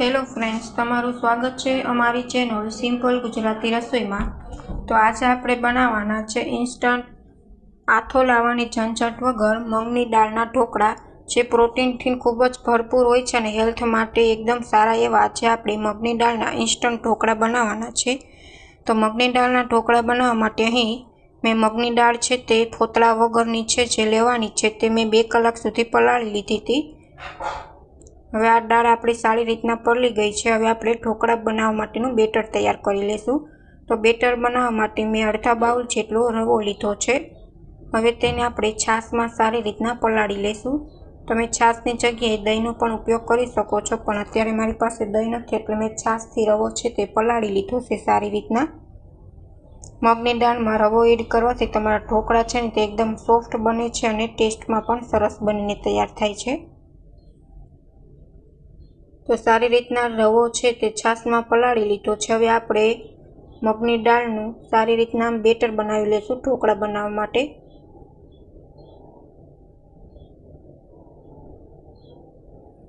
Hello friends, તમારું સ્વાગત છે અમારી ચેનલ સિમ્પલ ગુજરાતી રસોઈમાં। તો આજે આપણે બનાવવાના છે ઇન્સ્ટન્ટ આથો લાવવાની ઝંઝટ વગર મગની દાળના ઢોકળા, જે પ્રોટીનથી ખૂબ જ ભરપૂર હોય છે અને હેલ્થ માટે એકદમ સારા એવા આજે આપણે મગની દાળના ઇન્સ્ટન્ટ ઢોકળા બનાવવાના છે। તો મગની દાળના ઢોકળા બનાવવા માટે અહીં મેં મગની દાળ છે તે ફોતળા વગરની છે જે લેવાની છે તે મેં 2 કલાક સુધી પલાળી લીધી હતી। હવે આ દાળ આપણી સારી રીતના પલળી ગઈ છે। હવે આપણે ઢોકળા બનાવવા માટેનું બેટર તૈયાર કરી લઈશું। તો બેટર બનાવવા માટે મેં અડધા બાઉલ જેટલો રવો લીધો છે। હવે તેને આપણે છાશમાં સારી રીતના પલાળી લઈશું। તમે છાશની જગ્યાએ દહીંનો પણ ઉપયોગ કરી શકો છો, પણ અત્યારે મારી પાસે દહીં નથી એટલે મેં છાશથી રવો છે તે પલાળી લીધો છે સારી રીતના। મગની દાળમાં રવો એડ કરવાથી તમારા ઢોકળા છે ને તે એકદમ સોફ્ટ બને છે અને ટેસ્ટમાં પણ સરસ બનીને તૈયાર થાય છે। તો સારી રીતના રવો છે તે છાશમાં પલાળી લીધો છે। હવે આપણે મગની દાળનું સારી રીતના બેટર બનાવી લઈશું ઢોકળા બનાવવા માટે।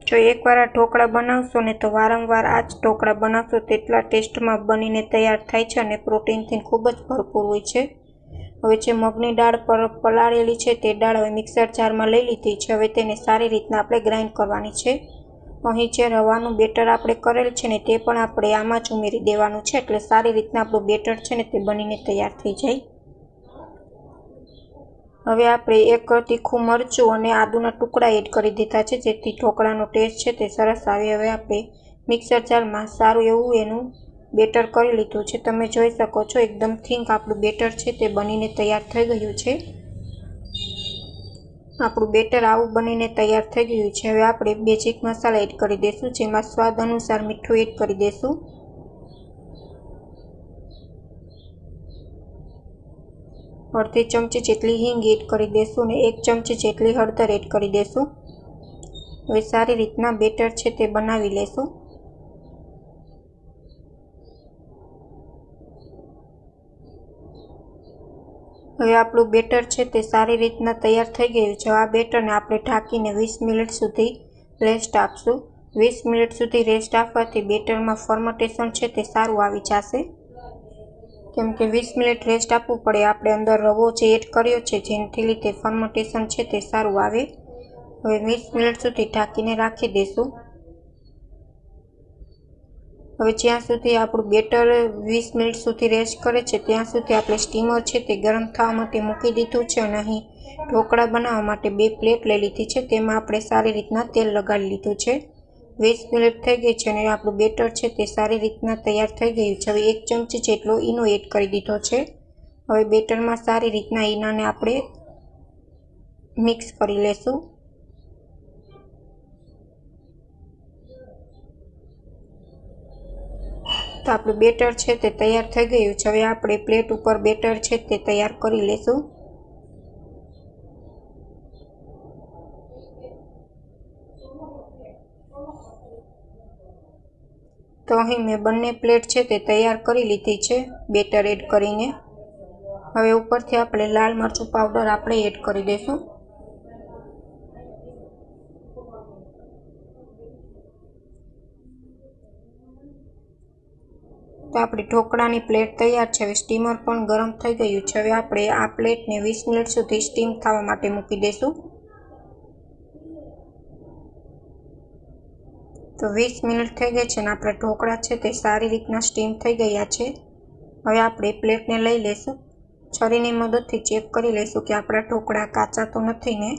જો એકવાર આ ઢોકળા બનાવશો ને તો વારંવાર આ જ ઢોકળા બનાવશો તેટલા ટેસ્ટમાં બનીને તૈયાર થાય છે અને પ્રોટીનથી ખૂબ જ ભરપૂર હોય છે। હવે જે મગની દાળ પર પલાળેલી છે તે દાળ હવે મિક્સર જારમાં લઈ લીધી છે। હવે તેને સારી રીતના આપણે ગ્રાઇન્ડ કરવાની છે। અહીં જે રવાનું બેટર આપણે કરેલ છે ને તે પણ આપણે આમાં જ ઉમેરી દેવાનું છે, એટલે સારી રીતના આપણું બેટર છે ને તે બનીને તૈયાર થઈ જાય। હવે આપણે એક તીખું મરચું અને આદુના ટુકડા એડ કરી દીધા છે, જેથી ઢોકળાનો ટેસ્ટ છે તે સરસ આવે। હવે આપણે મિક્સર જારમાં સારું એવું એનું બેટર કરી લીધું છે। તમે જોઈ શકો છો એકદમ થીક આપણું બેટર છે તે બનીને તૈયાર થઈ ગયું છે। આપણું બેટર આવું બનીને તૈયાર થઈ ગયું છે। હવે આપણે બેઝિક મસાલા એડ કરી દઈશું, જેમાં સ્વાદ અનુસાર મીઠું એડ કરી દઈશું। અડધી ચમચી જેટલી હિંગ એડ કરી દઈશું અને 1 ચમચી જેટલી હળદર એડ કરી દઈશું। હવે સારી રીતના બેટર છે તે બનાવી લઈશું। હવે આપણું બેટર છે તે સારી રીતના તૈયાર થઈ ગયું છે। આ બેટરને આપણે ઢાંકીને 20 મિનિટ સુધી રેસ્ટ આપશું। 20 મિનિટ સુધી રેસ્ટ આપવાથી બેટરમાં ફર્મેન્ટેશન છે તે સારું આવી જશે, કેમ કે 20 મિનિટ રેસ્ટ આપવું પડે। આપણે અંદર રવો જે એડ કર્યો છે જેનાથી લીધે ફર્મેન્ટેશન છે તે સારું આવે। હવે 20 મિનિટ સુધી ઢાંકીને રાખી દઈશું। હવે જ્યાં સુધી આપણું બેટર 20 મિનિટ સુધી રેસ્ટ કરે છે ત્યાં સુધી આપણે સ્ટીમર છે તે ગરમ થવા માટે મૂકી દીધું છે અને અહીં ઢોકળા બનાવવા માટે 2 પ્લેટ લઈ લીધી છે, તેમાં આપણે સારી રીતના તેલ લગાડી લીધું છે। 20 મિનિટ થઈ ગઈ છે અને આપણું બેટર છે તે સારી રીતના તૈયાર થઈ ગયું છે। હવે 1 ચમચી જેટલો ઈનો એડ કરી દીધો છે। હવે બેટરમાં સારી રીતના ઈનાને આપણે મિક્સ કરી લઈશું। તો આપણું બેટર છે તે તૈયાર થઈ ગયું છે। હવે આપણે પ્લેટ ઉપર બેટર છે તે તૈયાર કરી લઈશું। તો અહીં મેં બંને પ્લેટ છે તે તૈયાર કરી લીધી છે બેટર એડ કરીને। હવે ઉપરથી આપણે લાલ મરચું પાવડર આપણે એડ કરી દઈશું। તો આપણી ઢોકળાની પ્લેટ તૈયાર છે। હવે સ્ટીમર પણ ગરમ થઈ ગયું છે। હવે આપણે આ પ્લેટને 20 મિનિટ સુધી સ્ટીમ થવા માટે મૂકી દઈશું। તો 20 મિનિટ થઈ ગઈ છે અને આપણા ઢોકળા છે તે સારી રીતના સ્ટીમ થઈ ગયા છે। હવે આપણે પ્લેટને લઈ લઈશું। છરીની મદદથી ચેક કરી લઈશું કે આપણા ઢોકળા કાચા તો નથી ને।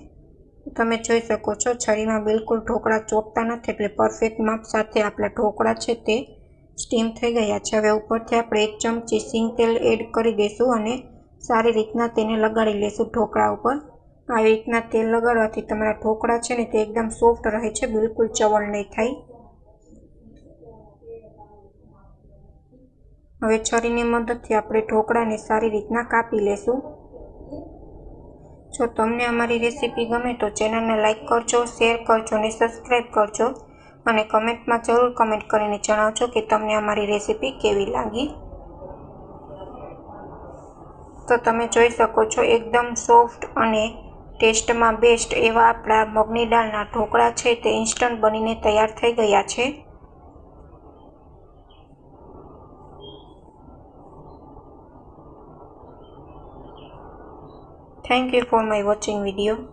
તમે જોઈ શકો છો છરીમાં બિલકુલ ઢોકળા ચોટતા નથી, એટલે પરફેક્ટ માપ સાથે આપણા ઢોકળા છે તે સ્ટીમ થઈ ગયા છે। હવે ઉપરથી આપણે 1 ચમચી સિંગ તેલ એડ કરી દઈશું અને સારી રીતના તેને લગાડી લઈશું ઢોકળા ઉપર। આવી રીતના તેલ લગાડવાથી તમારા ઢોકળા છે ને તે એકદમ સોફ્ટ રહે છે, બિલકુલ ચવળ નહીં થાય। હવે છરીની મદદથી આપણે ઢોકળાને સારી રીતના કાપી લઈશું। જો તમને અમારી રેસીપી ગમે તો ચેનલને લાઇક કરજો, શેર કરજો અને સબસ્ક્રાઈબ કરજો અને કમેન્ટમાં જરૂર કમેન્ટ કરીને જણાવજો કે તમને અમારી રેસીપી કેવી લાગી। તો તમે જોઈ શકો છો એકદમ સોફ્ટ અને ટેસ્ટમાં બેસ્ટ એવા આપણા મગની દાળના ઢોકળા છે તે ઇન્સ્ટન્ટ બનીને તૈયાર થઈ ગયા છે। Thank you for my watching video.